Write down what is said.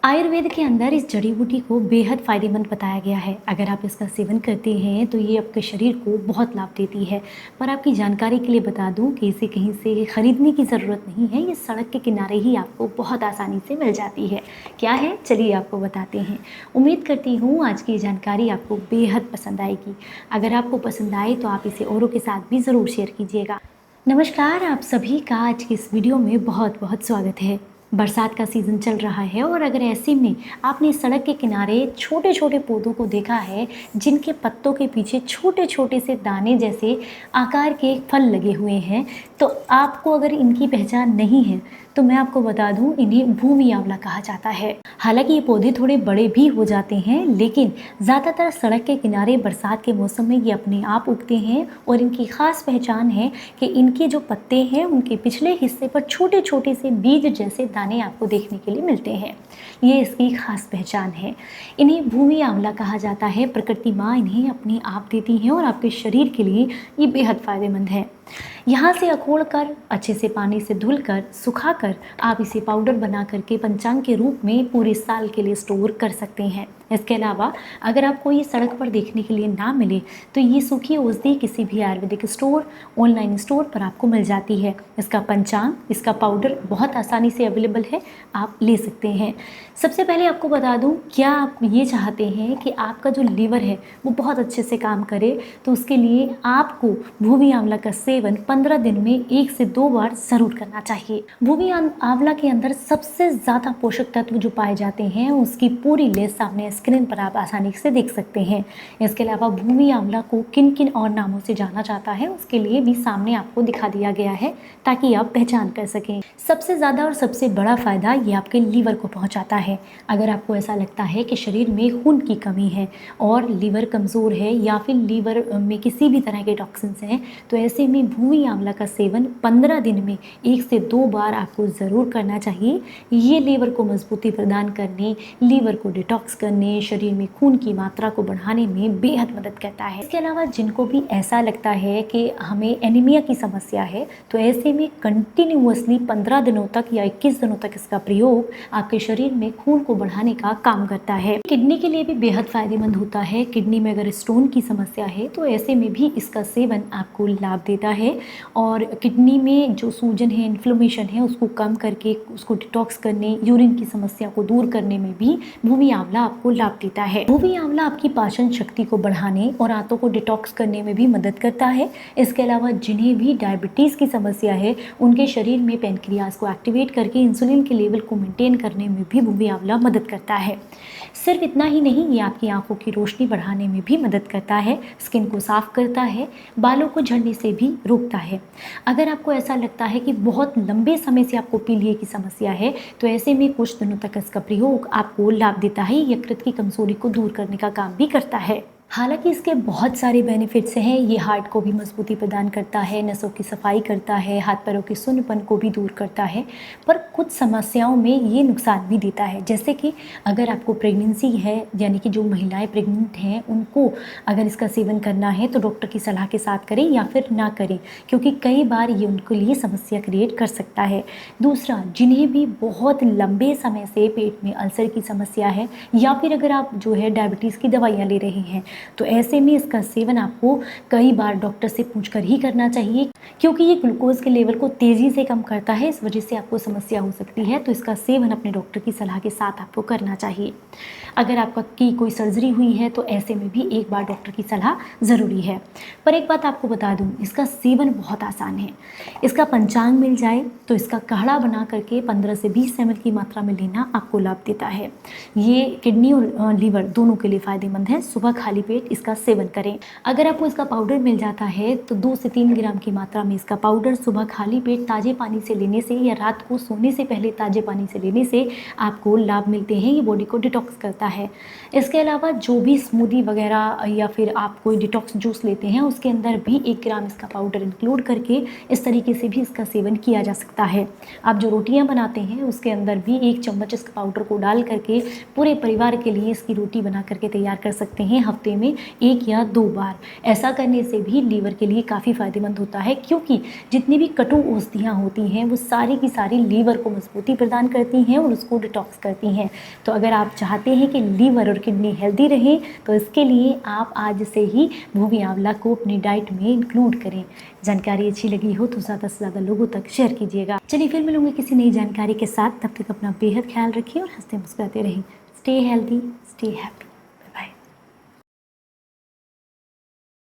आयुर्वेद के अंदर इस जड़ी बूटी को बेहद फ़ायदेमंद बताया गया है। अगर आप इसका सेवन करते हैं तो ये आपके शरीर को बहुत लाभ देती है। पर आपकी जानकारी के लिए बता दूं कि इसे कहीं से खरीदने की ज़रूरत नहीं है, ये सड़क के किनारे ही आपको बहुत आसानी से मिल जाती है। क्या है, चलिए आपको बताते हैं। उम्मीद करती हूँ आज की ये जानकारी आपको बेहद पसंद आएगी। अगर आपको पसंद आए तो आप इसे औरों के साथ भी ज़रूर शेयर कीजिएगा। नमस्कार, आप सभी का आज की इस वीडियो में बहुत बहुत स्वागत है। बरसात का सीज़न चल रहा है और अगर ऐसे में आपने सड़क के किनारे छोटे छोटे पौधों को देखा है जिनके पत्तों के पीछे छोटे छोटे से दाने जैसे आकार के फल लगे हुए हैं, तो आपको अगर इनकी पहचान नहीं है तो मैं आपको बता दूं, इन्हें भूमि आंवला कहा जाता है। हालांकि ये पौधे थोड़े बड़े भी हो जाते हैं, लेकिन ज़्यादातर सड़क के किनारे बरसात के मौसम में ये अपने आप उगते हैं और इनकी ख़ास पहचान है कि इनके जो पत्ते हैं उनके पिछले हिस्से पर छोटे छोटे से बीज जैसे दाने आपको देखने के लिए मिलते हैं। ये इसकी खास पहचान है। इन्हें भूमि आंवला कहा जाता है। प्रकृति माँ इन्हें अपने आप देती हैं और आपके शरीर के लिए ये बेहद फ़ायदेमंद है। यहाँ से अखोड़ कर अच्छे से पानी से धुलकर सुखाकर आप इसे पाउडर बना करके पंचांग के रूप में पूरे साल के लिए स्टोर कर सकते हैं। इसके अलावा अगर आपको ये सड़क पर देखने के लिए ना मिले तो ये सूखी औषधि किसी भी आयुर्वेदिक स्टोर, ऑनलाइन स्टोर पर आपको मिल जाती है। इसका पंचांग, इसका पाउडर बहुत आसानी से अवेलेबल है, आप ले सकते हैं। सबसे पहले आपको बता दूं, क्या आप ये चाहते हैं कि आपका जो लीवर है वो बहुत अच्छे से काम करे, तो उसके लिए आपको भूमि आंवला का सेवन 15 दिन में 1 से 2 बार ज़रूर करना चाहिए। भूमि आंवला के अंदर सबसे ज़्यादा पोषक तत्व जो पाए जाते हैं उसकी पूरी लिस्ट सामने स्क्रीन पर आप आसानी से देख सकते हैं। इसके अलावा भूमि आंवला को किन किन और नामों से जाना जाता है उसके लिए भी सामने आपको दिखा दिया गया है ताकि आप पहचान कर सकें। सबसे ज़्यादा और सबसे बड़ा फ़ायदा ये आपके लीवर को पहुंचाता है। अगर आपको ऐसा लगता है कि शरीर में खून की कमी है और लीवर कमज़ोर है या फिर लीवर में किसी भी तरह के टॉक्सिन्स हैं, तो ऐसे में भूमि आंवला का सेवन 15 दिन में 1 से 2 बार आपको ज़रूर करना चाहिए। ये लीवर को मजबूती प्रदान करने, लीवर को डिटॉक्स करने, शरीर में खून की मात्रा को बढ़ाने में बेहद मदद करता है। इसके अलावा जिनको भी ऐसा लगता है कि हमें एनीमिया की समस्या है, तो ऐसे में कंटिन्यूअसली 15 दिनों तक या 21 दिनों तक इसका प्रयोग आपके शरीर में खून को बढ़ाने का काम करता है। किडनी के लिए भी बेहद फायदेमंद होता है। किडनी में अगर स्टोन की समस्या है तो ऐसे में भी इसका सेवन आपको लाभ देता है और किडनी में जो सूजन है, इन्फ्लेमेशन है, उसको कम करके उसको डिटॉक्स करने, यूरिन की समस्या को दूर करने में भी भूमि आंवला आपको लाभ देता है। भूमि आंवला आपकी पाचन शक्ति को बढ़ाने और आंतों को डिटॉक्स करने में भी मदद करता है। इसके अलावा जिन्हें भी डायबिटीज़ की समस्या है उनके शरीर में पेनक्रियाज को एक्टिवेट करके इंसुलिन के लेवल को मेंटेन करने में भी भूमि आंवला मदद करता है। सिर्फ इतना ही नहीं, ये आपकी आंखों की रोशनी बढ़ाने में भी मदद करता है, स्किन को साफ करता है, बालों को झड़ने से भी रोकता है। अगर आपको ऐसा लगता है कि बहुत लंबे समय से आपको पीलिया की समस्या है, तो ऐसे में कुछ दिनों तक इसका प्रयोग आपको लाभ देता है। यकृत की कमजोरी को दूर करने का काम भी करता है। हालांकि इसके बहुत सारे बेनिफिट्स हैं। ये हार्ट को भी मजबूती प्रदान करता है, नसों की सफाई करता है, हाथ पैरों के सुन्नपन को भी दूर करता है, पर कुछ समस्याओं में ये नुकसान भी देता है। जैसे कि अगर आपको प्रेगनेंसी है, यानी कि जो महिलाएं प्रेग्नेंट हैं उनको अगर इसका सेवन करना है तो डॉक्टर की सलाह के साथ करें या फिर ना करें, क्योंकि कई बार ये उनके लिए समस्या क्रिएट कर सकता है। दूसरा, जिन्हें भी बहुत लंबे समय से पेट में अल्सर की समस्या है या फिर अगर आप जो है डायबिटीज़ की दवाइयाँ ले रहे हैं, तो ऐसे में इसका सेवन आपको कई बार डॉक्टर से पूछकर ही करना चाहिए, क्योंकि ये ग्लूकोज के लेवल को तेज़ी से कम करता है। इस वजह से आपको समस्या हो सकती है, तो इसका सेवन अपने डॉक्टर की सलाह के साथ आपको करना चाहिए। अगर आपका की कोई सर्जरी हुई है तो ऐसे में भी एक बार डॉक्टर की सलाह ज़रूरी है। पर एक बात आपको बता दूँ, इसका सेवन बहुत आसान है। इसका पंचांग मिल जाए तो इसका काढ़ा बना करके 15 से 20 ml की मात्रा में लेना आपको लाभ देता है। ये किडनी और लीवर दोनों के लिए फ़ायदेमंद है। सुबह खाली पेट इसका सेवन करें। अगर आपको इसका पाउडर मिल जाता है तो 2 से 3 ग्राम की मात्रा में इसका पाउडर सुबह खाली पेट ताज़े पानी से लेने से या रात को सोने से पहले ताज़े पानी से लेने से आपको लाभ मिलते हैं। ये बॉडी को डिटॉक्स करता है। इसके अलावा जो भी स्मूदी वगैरह या फिर आप कोई डिटॉक्स जूस लेते हैं उसके अंदर भी 1 ग्राम इसका पाउडर इंक्लूड करके इस तरीके से भी इसका सेवन किया जा सकता है। आप जो रोटियाँ बनाते हैं उसके अंदर भी 1 चम्मच इसका पाउडर को डाल करके पूरे परिवार के लिए इसकी रोटी बना करके तैयार कर सकते हैं। हफ्ते में 1 या 2 बार। ऐसा करने से भी लीवर के लिए काफ़ी फ़ायदेमंद होता है, क्योंकि जितनी भी कटु औषधियाँ होती हैं वो सारी की सारी लीवर को मजबूती प्रदान करती हैं और उसको डिटॉक्स करती हैं। तो अगर आप चाहते हैं कि लीवर और किडनी हेल्दी रहें तो इसके लिए आप आज से ही भूमि आंवला को अपनी डाइट में इंक्लूड करें। जानकारी अच्छी लगी हो तो ज़्यादा से ज़्यादा लोगों तक शेयर कीजिएगा। चलिए फिर मिलूंगी किसी नई जानकारी के साथ, तब तक अपना बेहद ख्याल रखिए और हंसते मुस्कुराते रहें। Stay healthy, stay happy.